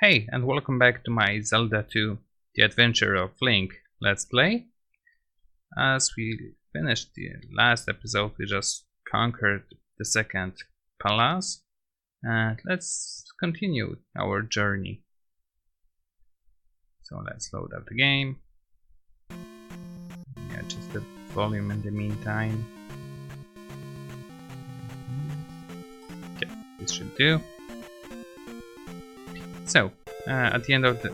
Hey, and welcome back to my Zelda 2, The Adventure of Link Let's Play. As we finished the last episode, we just conquered the second palace, and let's continue our journey. So let's load up the game. Yeah, just the volume in the meantime. Okay, this should do. So, at the end of the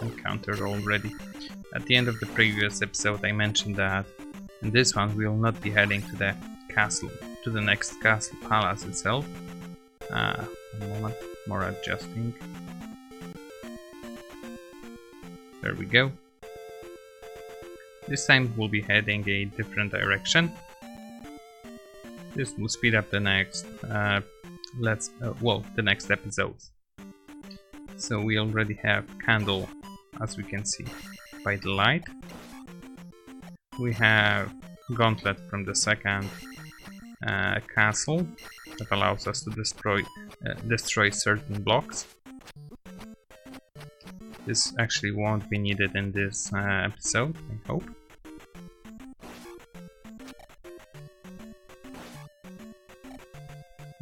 encounter already, at the end of the previous episode I mentioned that in this one we will not be heading to the castle, to the next castle palace itself. One moment, more adjusting. There we go. This time we'll be heading a different direction. This will speed up the next, the next episodes. So we already have candle, as we can see by the light. We have gauntlet from the second castle that allows us to destroy certain blocks. This actually won't be needed in this episode, I hope.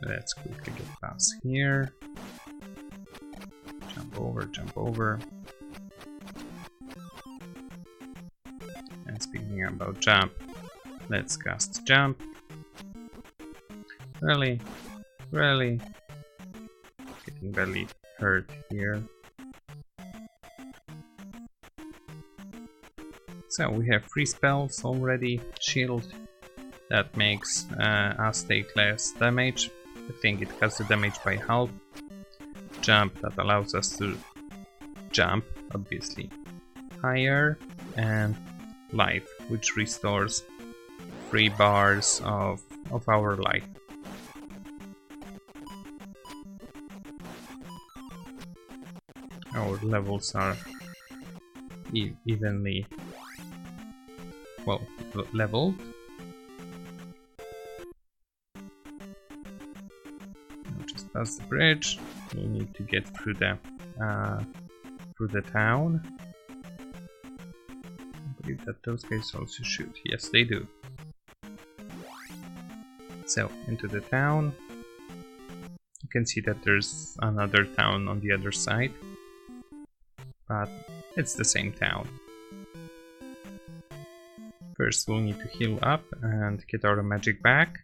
Let's quickly get past here. Jump over. And speaking about jump, let's cast jump. Really? Getting barely hurt here. So we have 3 spells already. Shield, that makes us take less damage. I think it cuts the damage by half. Jump, that allows us to jump, obviously, higher, and life, which restores 3 bars of our life. Our levels are evenly leveled. Just past the bridge. We need to get through the town. I believe that those guys also shoot. Yes, they do. So, into the town. You can see that there's another town on the other side, but it's the same town. First, we'll need to heal up and get our magic back.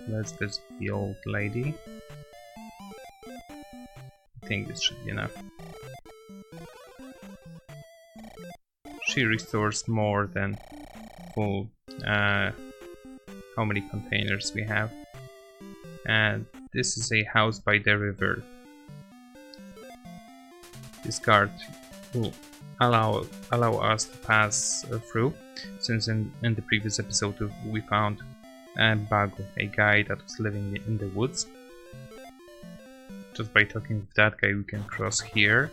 Let's visit the old lady. I think this should be enough. She restores more than full how many containers we have. And this is a house by the river. This card will allow us to pass through, since in the previous episode we found Bago, a guy that was living in the woods. Just by talking with that guy we can cross here.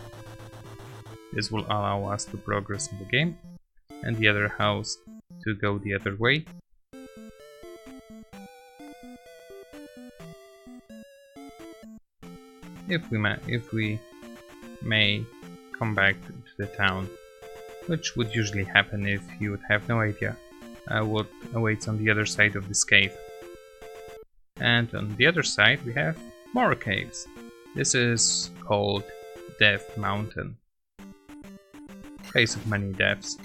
This will allow us to progress in the game, and the other house to go the other way. If we may come back to the town, which would usually happen if you would have no idea what awaits on the other side of this cave. And on the other side we have more caves. This is called Death Mountain. Place of many deaths.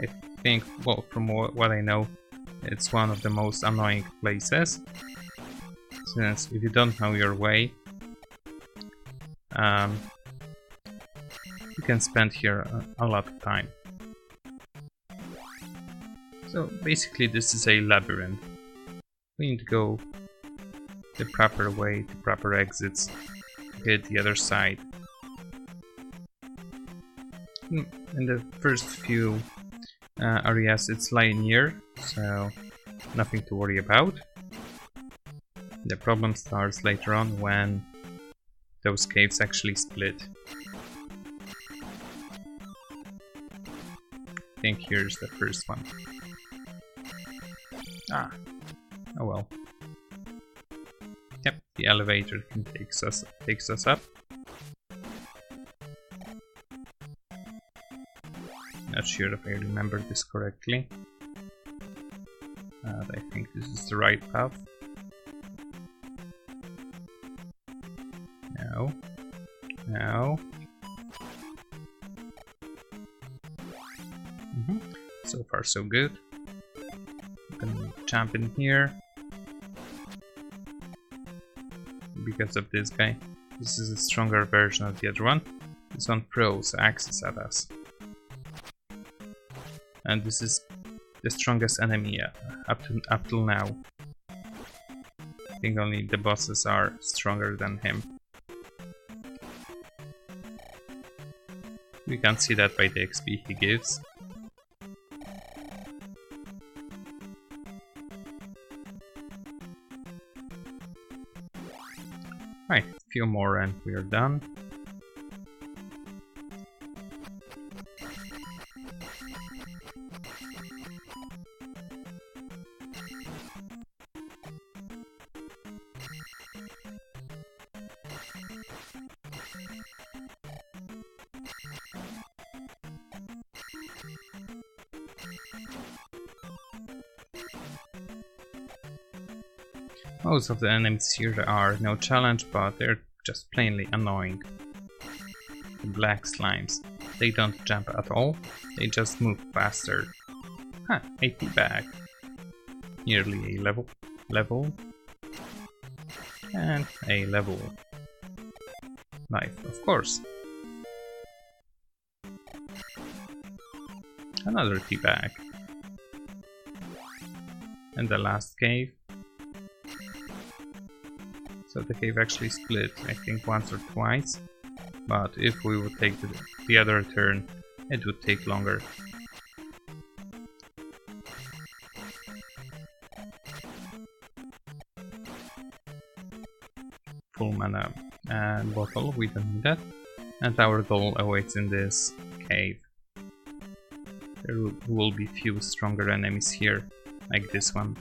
I think, well, from what I know, it's one of the most annoying places, since if you don't know your way, you can spend here a lot of time. So basically this is a labyrinth. We need to go the proper way, the proper exits to get the other side. In the first few areas it's linear, so nothing to worry about. The problem starts later on when those caves actually split. I think here's the first one. Oh well. Yep, the elevator can takes us up. Not sure if I remember this correctly. I think this is the right path. No. No. So far so good. I'm gonna jump in here. Because of this guy. This is a stronger version of the other one. This one throws axes at us. And this is the strongest enemy up till now. I think only the bosses are stronger than him. We can see that by the XP he gives. Right, a few more and we are done. Most of the enemies here are no challenge, but they're just plainly annoying. The black slimes. They don't jump at all, they just move faster. Huh, AP bag. Nearly a level. And a level. Life, of course. Another tea bag. And the last cave. So the cave actually split, I think once or twice, but if we would take the other turn, it would take longer. Full mana bottle, we don't need that, and our goal awaits in this cave. There will be few stronger enemies here, like this one.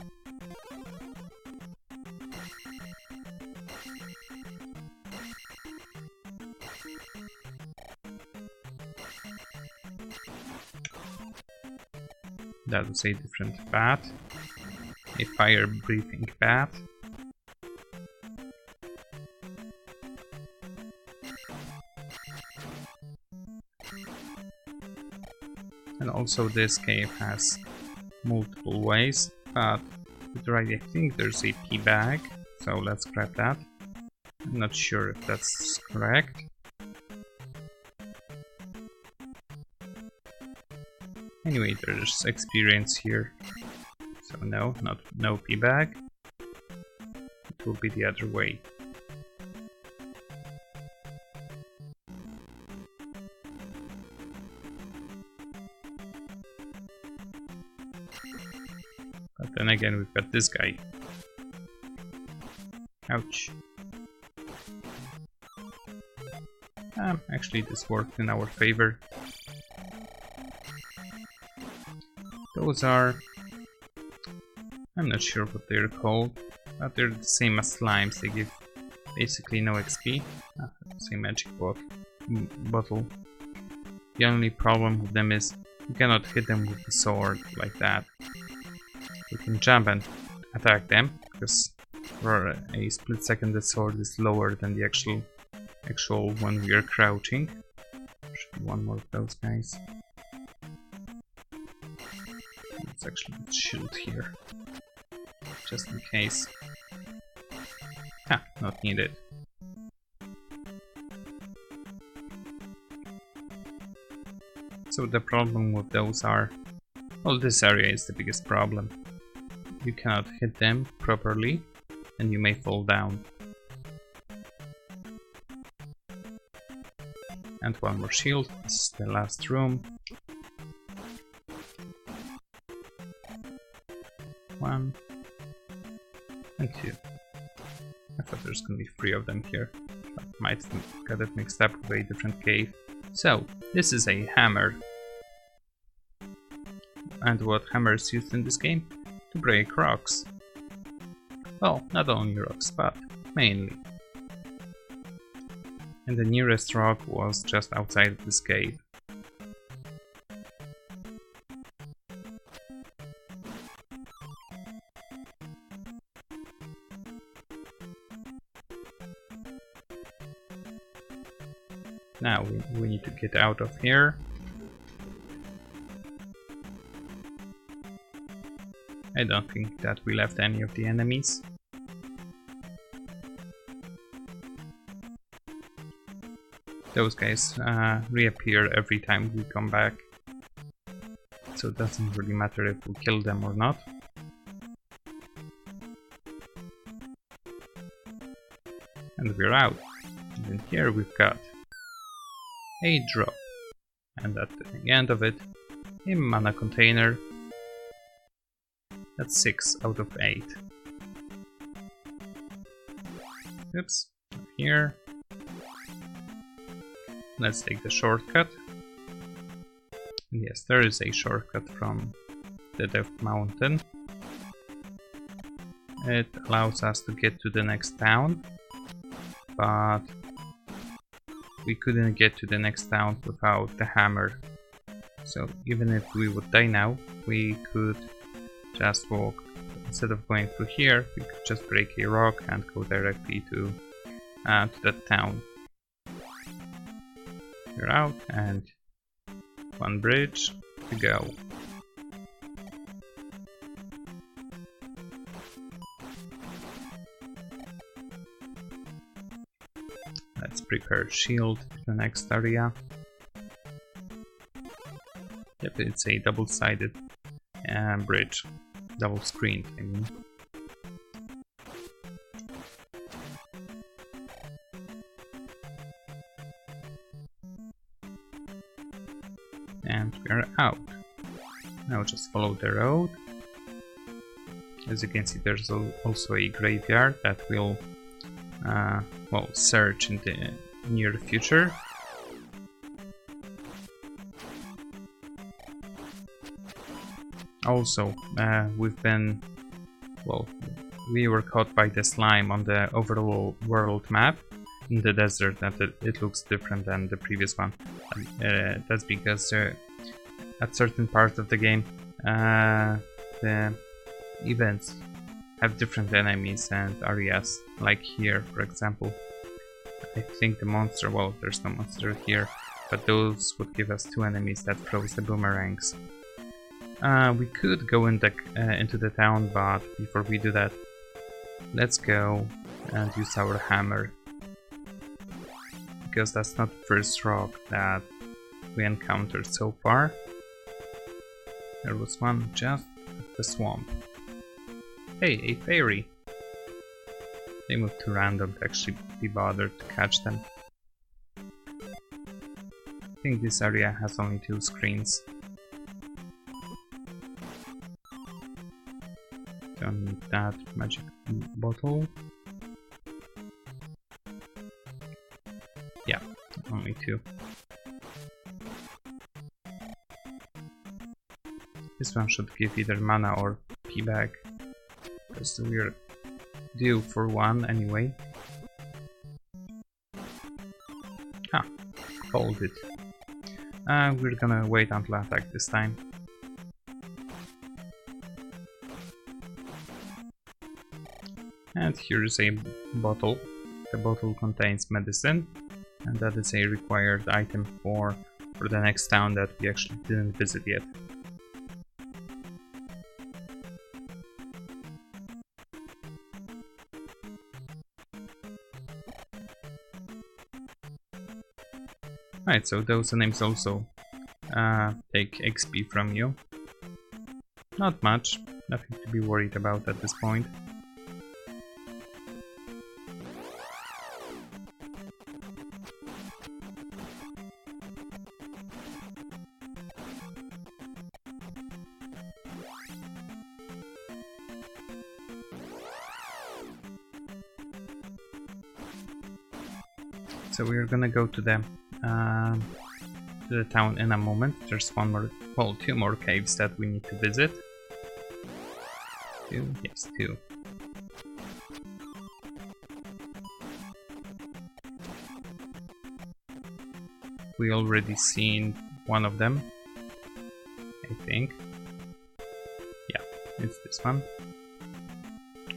That was a different bat. A fire-breathing bat. And also this cave has multiple ways, but with the right, I think there's a tea bag, so let's grab that. I'm not sure if that's correct. Anyway, there's experience here, so no tea bag. It will be the other way. But then again, we've got this guy. Ouch. Actually, this worked in our favor. Those are... I'm not sure what they're called, but they're the same as slimes. They give basically no XP. Same magic bottle. The only problem with them is you cannot hit them with the sword like that. You can jump and attack them, because for a split second the sword is lower than the actual when we are crouching. There should be one more of those guys. Let's actually put shield here, just in case. Not needed. So the problem with those are, well, this area is the biggest problem. You cannot hit them properly, and you may fall down. And one more shield. This is the last room. One and two. I thought there's gonna be 3 of them here, but might get it mixed up with a different cave. So, this is a hammer. And what hammer is used in this game? To break rocks. Well, not only rocks, but mainly. And the nearest rock was just outside of this cave. Now we need to get out of here. I don't think that we left any of the enemies. Those guys reappear every time we come back, so it doesn't really matter if we kill them or not. And we're out. And then here we've got a drop, and at the end of it, a mana container. That's 6 out of 8. Oops, here. Let's take the shortcut. Yes, there is a shortcut from the Death Mountain. It allows us to get to the next town, but we couldn't get to the next town without the hammer. So even if we would die now, we could just walk. Instead of going through here, we could just break a rock and go directly to that town. We're out, and one bridge to go. Let's prepare shield to the next area. Yep, it's a double-sided bridge. Double screened, I mean. And we're out. Now just follow the road. As you can see, there's also a graveyard that will well, search in the near future. Also, we were caught by the slime on the overall world map in the desert, and it looks different than the previous one. That's because at certain parts of the game, the events have different enemies and areas. Like here, for example, I think the monster, well, there's no monster here, but those would give us 2 enemies that throws the boomerangs. We could go into the town, but before we do that, let's go and use our hammer. Because that's not the first rock that we encountered so far. There was one just at the swamp. Hey, a fairy! They moved too random to actually be bothered to catch them. I think this area has only 2 screens. Don't need that magic bottle. Yeah, only 2. This one should give either mana or P bag, because we're due for 1 anyway. Ah, hold it. We're gonna wait until attack this time. And here is a bottle. The bottle contains medicine, and that is a required item for the next town that we actually didn't visit yet. Right, so those enemies also take XP from you. Not much, nothing to be worried about at this point. So we're gonna go to the town in a moment. There's 2 more caves that we need to visit. 2, yes, 2. we already seen one of them, I think. Yeah, it's this one.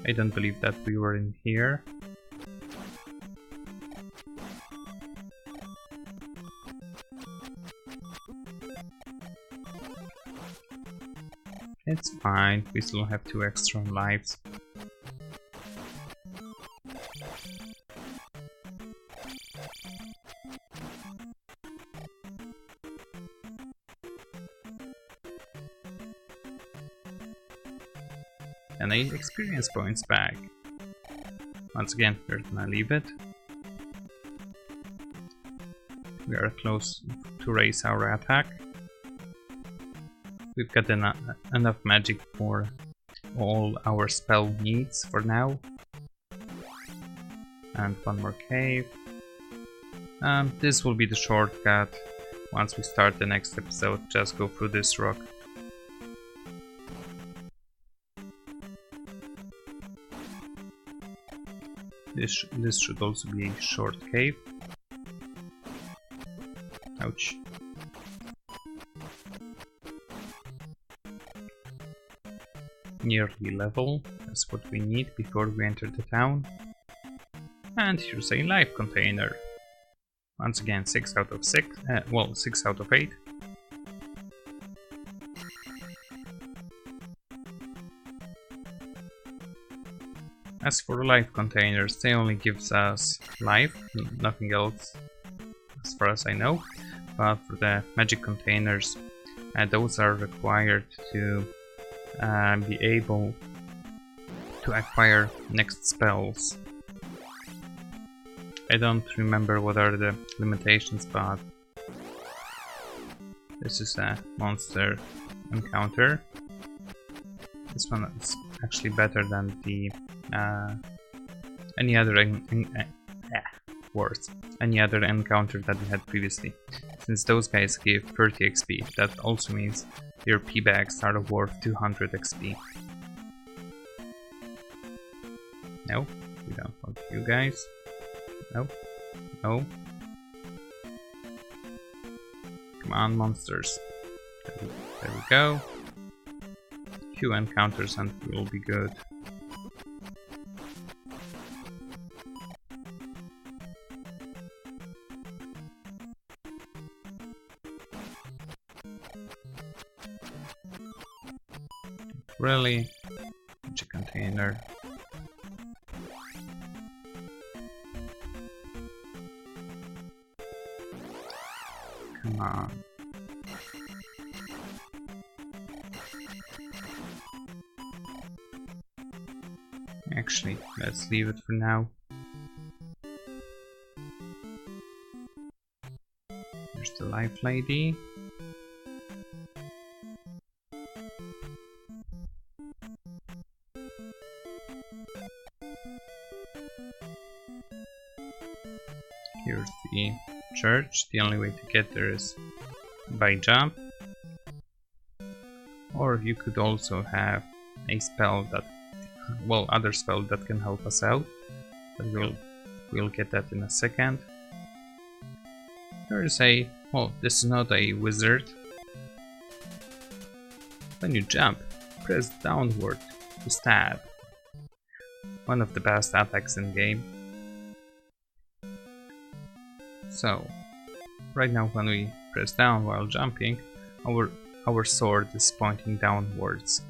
I don't believe that we were in here. It's fine, we still have 2 extra lives. And 8 experience points back. Once again, we're gonna leave it. We are close to raise our attack. We've got enough magic for all our spell needs for now. And one more cave. This will be the shortcut. Once we start the next episode, just go through this rock. This should also be a short cave. Ouch. Nearly level, that's what we need before we enter the town. And here's a life container. Once again, 6 out of 6, well, 6 out of 8. As for life containers, they only gives us life, nothing else as far as I know. But for the magic containers, those are required to be able to acquire next spells. I don't remember what are the limitations, but this is a monster encounter. This one is actually better than the any other encounter that we had previously. Since those guys give 30 XP, that also means your P-bags are worth 200 XP. No, we don't want you guys. No, no. Come on, monsters. There we go. Few encounters and we'll be good. Really? Magic container. Come on. Actually, let's leave it for now. There's the life lady. Here's the church. The only way to get there is by jump. Or you could also have a spell that, well, other spell that can help us out. But we'll get that in a second. There is a, well, this is not a wizard. When you jump, press downward to stab. One of the best attacks in game. So, right now when we press down while jumping, our sword is pointing downwards.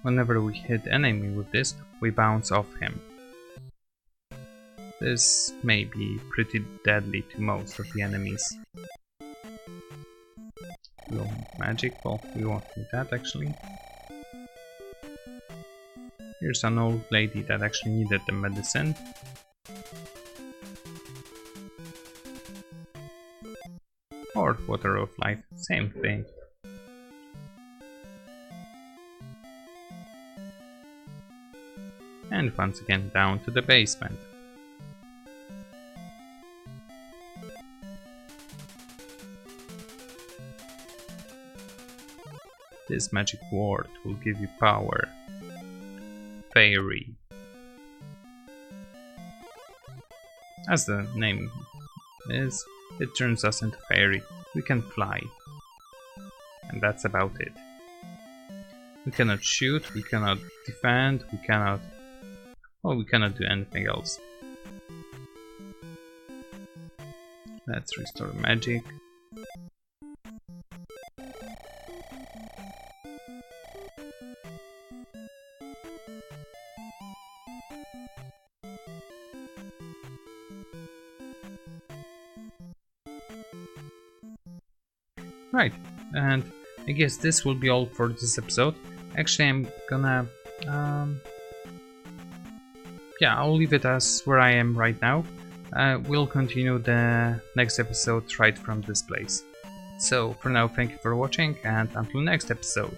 Whenever we hit enemy with this, we bounce off him. This may be pretty deadly to most of the enemies. We'll need magic, well, we won't need that actually. Here's an old lady that actually needed the medicine. Or water of life, same thing. And once again down to the basement. This magic ward will give you power. Fairy. As the name is, it turns us into fairy. We can fly. And that's about it. We cannot shoot, we cannot defend, we cannot do anything else. Let's restore magic. Right, and I guess this will be all for this episode. Actually, I'm gonna yeah, I'll leave it as where I am right now. We'll continue the next episode right from this place. So for now, thank you for watching, and until next episode.